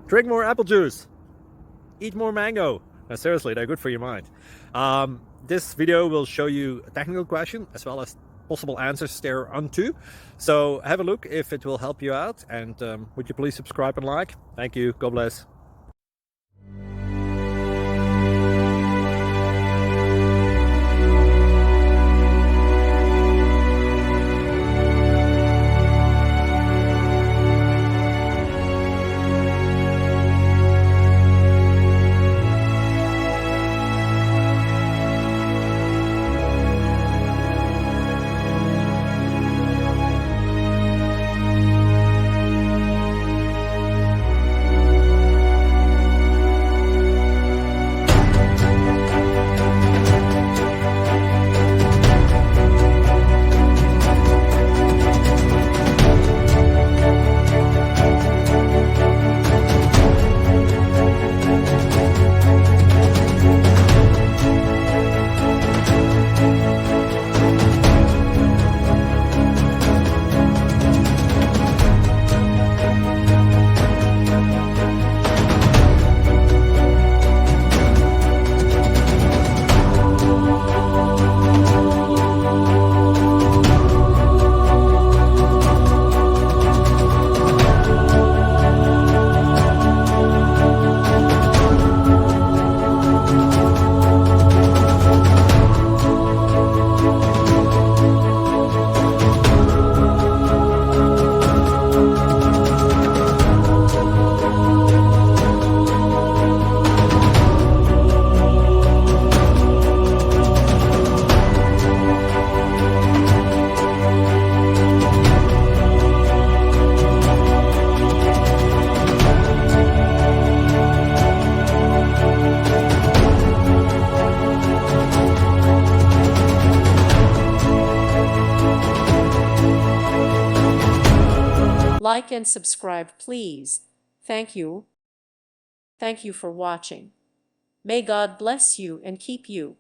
Drink more apple juice. Eat more mango. No, seriously, they're good for your mind. This video will show you a technical question as well as possible answers thereunto. So have a look if it will help you out, and would you please subscribe and like? Thank you. God bless. Like and subscribe, please. Thank you. Thank you for watching. May God bless you and keep you.